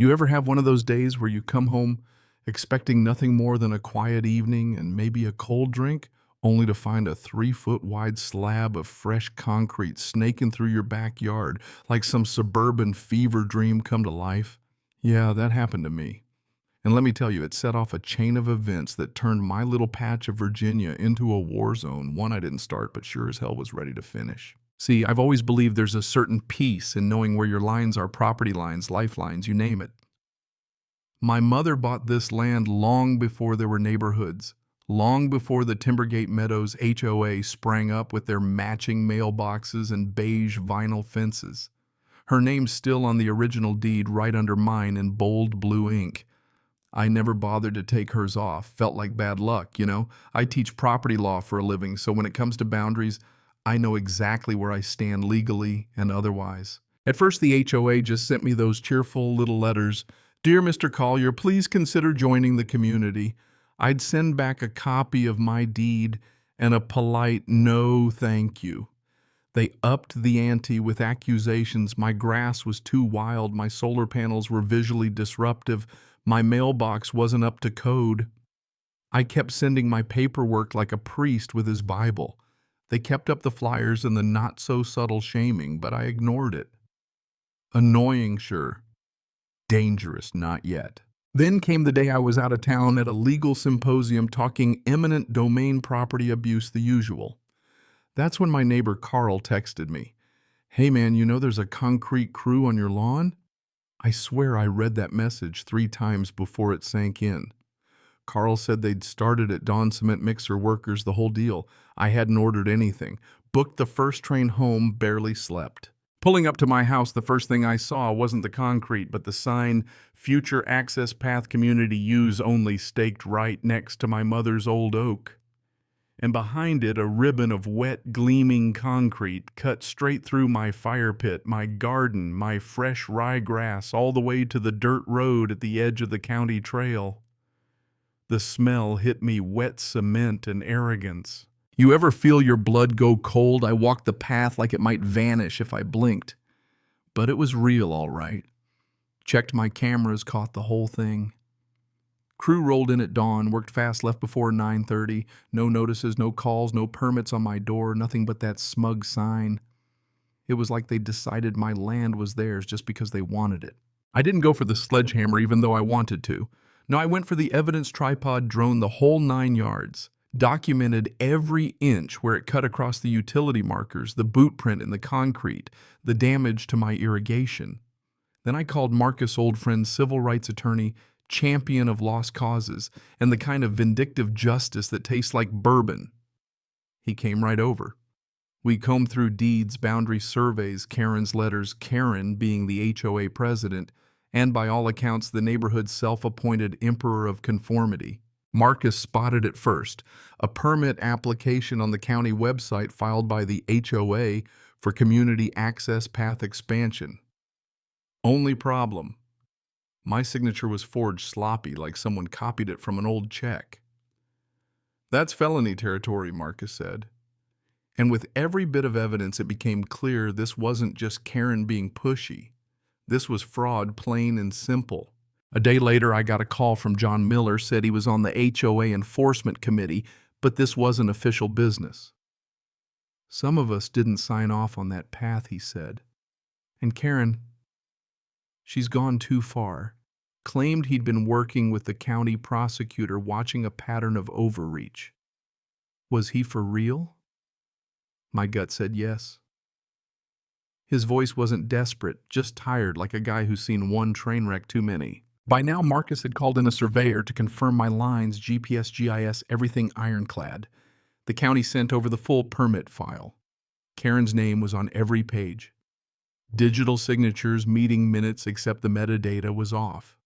You ever have one of those days where you come home expecting nothing more than a quiet evening and maybe a cold drink, only to find a 3-foot wide slab of fresh concrete snaking through your backyard like some suburban fever dream come to life? Yeah, that happened to me. And let me tell you, it set off a chain of events that turned my little patch of Virginia into a war zone, one I didn't start but sure as hell was ready to finish. See, I've always believed there's a certain peace in knowing where your lines are, property lines, lifelines, you name it. My mother bought this land long before there were neighborhoods, long before the Timbergate Meadows HOA sprang up with their matching mailboxes and beige vinyl fences. Her name's still on the original deed right under mine in bold blue ink. I never bothered to take hers off. Felt like bad luck, you know? I teach property law for a living, so when it comes to boundaries, I know exactly where I stand legally and otherwise. At first, the HOA just sent me those cheerful little letters. Dear Mr. Collier, please consider joining the community. I'd send back a copy of my deed and a polite no thank you. They upped the ante with accusations my grass was too wild, my solar panels were visually disruptive, my mailbox wasn't up to code. I kept sending my paperwork like a priest with his Bible. They kept up the flyers and the not-so-subtle shaming, but I ignored it. Annoying, sure. Dangerous, not yet. Then came the day I was out of town at a legal symposium talking eminent domain property abuse, the usual. That's when my neighbor Carl texted me. Hey man, you know there's a concrete crew on your lawn? I swear I read that message 3 times before it sank in. Carl said they'd started at Dawn Cement Mixer Workers, the whole deal. I hadn't ordered anything. Booked the first train home, barely slept. Pulling up to my house, the first thing I saw wasn't the concrete, but the sign, Future Access Path Community Use Only, staked right next to my mother's old oak. And behind it, a ribbon of wet, gleaming concrete cut straight through my fire pit, my garden, my fresh ryegrass, all the way to the dirt road at the edge of the county trail. The smell hit me, wet cement and arrogance. You ever feel your blood go cold? I walked the path like it might vanish if I blinked. But it was real, all right. Checked my cameras, caught the whole thing. Crew rolled in at dawn, worked fast, left before 9:30. No notices, no calls, no permits on my door, nothing but that smug sign. It was like they decided my land was theirs just because they wanted it. I didn't go for the sledgehammer even though I wanted to. No, I went for the evidence tripod drone, the whole 9 yards. Documented every inch where it cut across the utility markers, the boot print in the concrete, the damage to my irrigation. Then I called Marcus, old friend, civil rights attorney, champion of lost causes, and the kind of vindictive justice that tastes like bourbon. He came right over. We combed through deeds, boundary surveys, Karen's letters, Karen being the HOA president, and by all accounts the neighborhood's self-appointed emperor of conformity. Marcus spotted it first, a permit application on the county website filed by the HOA for community access path expansion. Only problem, my signature was forged sloppy like someone copied it from an old check. That's felony territory, Marcus said. And with every bit of evidence, it became clear this wasn't just Karen being pushy. This was fraud, plain and simple. A day later, I got a call from John Miller, said he was on the HOA enforcement committee, but this wasn't official business. Some of us didn't sign off on that path, he said. And Karen, she's gone too far. Claimed he'd been working with the county prosecutor watching a pattern of overreach. Was he for real? My gut said yes. His voice wasn't desperate, just tired, like a guy who's seen one train wreck too many. By now, Marcus had called in a surveyor to confirm my lines, GPS, GIS, everything ironclad. The county sent over the full permit file. Karen's name was on every page. Digital signatures, meeting minutes, except the metadata was off.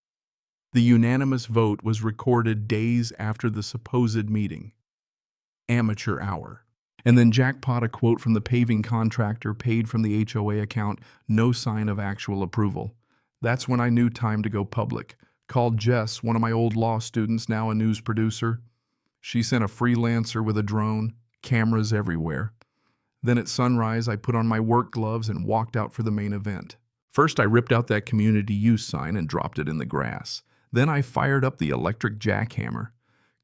The unanimous vote was recorded days after the supposed meeting. Amateur hour. And then jackpot, a quote from the paving contractor, paid from the HOA account, no sign of actual approval. That's when I knew time to go public. Called Jess, one of my old law students, now a news producer. She sent a freelancer with a drone, cameras everywhere. Then at sunrise, I put on my work gloves and walked out for the main event. First, I ripped out that community use sign and dropped it in the grass. Then I fired up the electric jackhammer.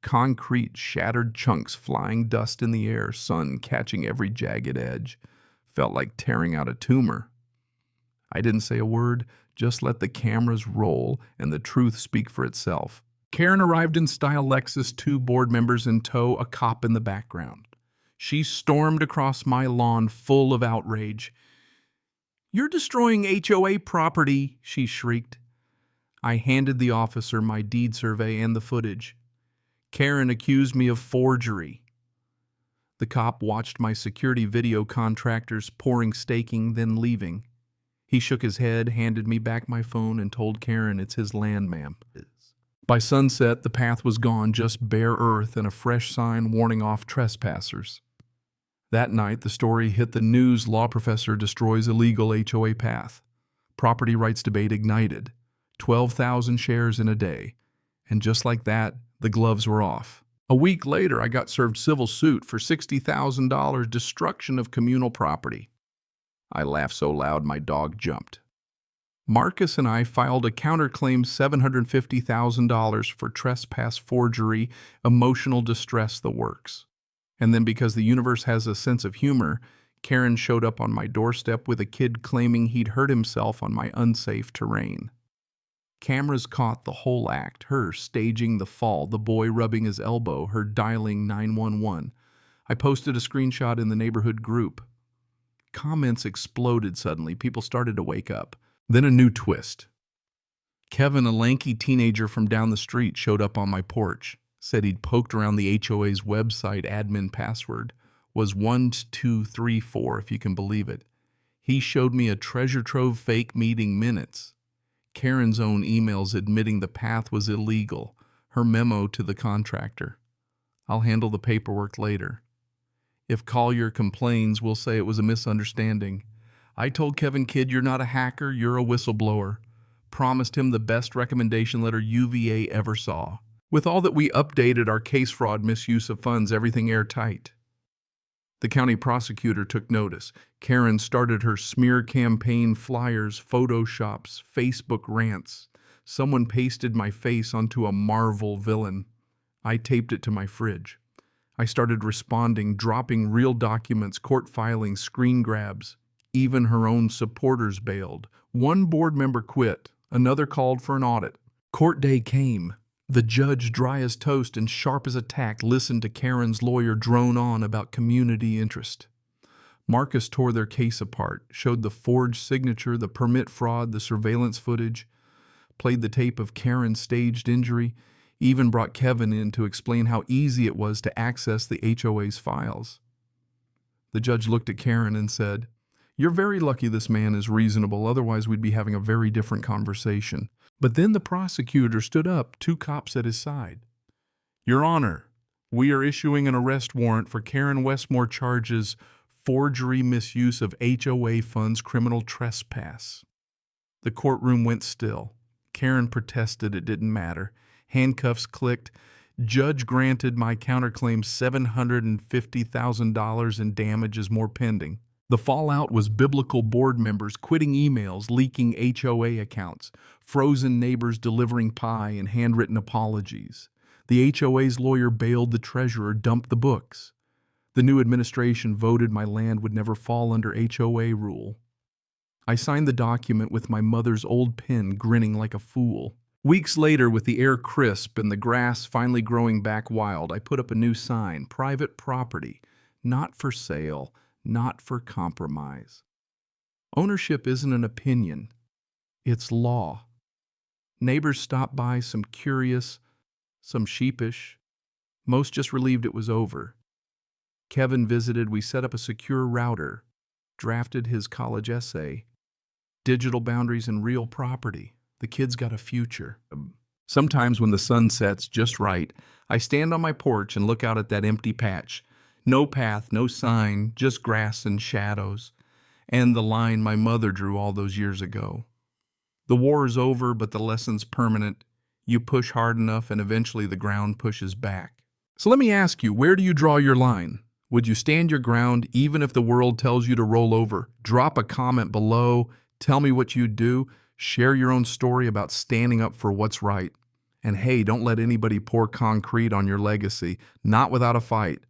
Concrete shattered chunks, flying dust in the air, sun catching every jagged edge. Felt like tearing out a tumor. I didn't say a word, just let the cameras roll and the truth speak for itself. Karen arrived in style Lexus, 2 board members in tow, a cop in the background. She stormed across my lawn full of outrage. "You're destroying HOA property," she shrieked. I handed the officer my deed survey and the footage. Karen accused me of forgery. The cop watched my security video contractors pouring staking, then leaving. He shook his head, handed me back my phone, and told Karen it's his land, ma'am. By sunset, the path was gone, just bare earth and a fresh sign warning off trespassers. That night, the story hit the news. Law professor destroys illegal HOA path. Property rights debate ignited. 12,000 shares in a day. And just like that, the gloves were off. A week later, I got served civil suit for $60,000 destruction of communal property. I laughed so loud my dog jumped. Marcus and I filed a counterclaim $750,000 for trespass, forgery, emotional distress, the works. And then because the universe has a sense of humor, Karen showed up on my doorstep with a kid claiming he'd hurt himself on my unsafe terrain. Cameras caught the whole act, her staging the fall, the boy rubbing his elbow, her dialing 911. I posted a screenshot in the neighborhood group. Comments exploded suddenly. People started to wake up. Then a new twist. Kevin, a lanky teenager from down the street, showed up on my porch. Said he'd poked around the HOA's website admin password. Was 1234, if you can believe it. He showed me a treasure trove fake meeting minutes. Karen's own emails admitting the path was illegal. Her memo to the contractor. "I'll handle the paperwork later. If Collier complains, we'll say it was a misunderstanding. I told Kevin, kid, you're not a hacker, you're a whistleblower. Promised him the best recommendation letter UVA ever saw. With all that, we updated our case fraud, misuse of funds, everything airtight." The county prosecutor took notice. Karen started her smear campaign, flyers, photoshops, Facebook rants. Someone pasted my face onto a Marvel villain. I taped it to my fridge. I started responding, dropping real documents, court filings, screen grabs. Even her own supporters bailed. One board member quit. Another called for an audit. Court day came. The judge, dry as toast and sharp as a tack, listened to Karen's lawyer drone on about community interest. Marcus tore their case apart, showed the forged signature, the permit fraud, the surveillance footage, played the tape of Karen's staged injury, even brought Kevin in to explain how easy it was to access the HOA's files. The judge looked at Karen and said, "You're very lucky this man is reasonable, otherwise we'd be having a very different conversation." But then the prosecutor stood up, 2 cops at his side. "Your Honor, we are issuing an arrest warrant for Karen Westmore, charges forgery, misuse of HOA funds, criminal trespass." The courtroom went still. Karen protested it didn't matter. Handcuffs clicked. Judge granted my counterclaim $750,000 in damages, more pending. The fallout was biblical board members quitting emails, leaking HOA accounts, frozen neighbors delivering pie and handwritten apologies. The HOA's lawyer bailed the treasurer, dumped the books. The new administration voted my land would never fall under HOA rule. I signed the document with my mother's old pen, grinning like a fool. Weeks later, with the air crisp and the grass finally growing back wild, I put up a new sign, private property, not for sale, not for compromise. Ownership isn't an opinion, it's law. Neighbors stopped by, some curious, some sheepish, most just relieved it was over. Kevin visited, we set up a secure router, drafted his college essay, digital boundaries and real property. The kid's got a future. Sometimes when the sun sets just right, I stand on my porch and look out at that empty patch. No path, no sign, just grass and shadows, and the line my mother drew all those years ago. The war is over, but the lesson's permanent. You push hard enough and eventually the ground pushes back. So let me ask you, where do you draw your line? Would you stand your ground even if the world tells you to roll over? Drop a comment below. Tell me what you do. Share your own story about standing up for what's right. And hey, don't let anybody pour concrete on your legacy, not without a fight.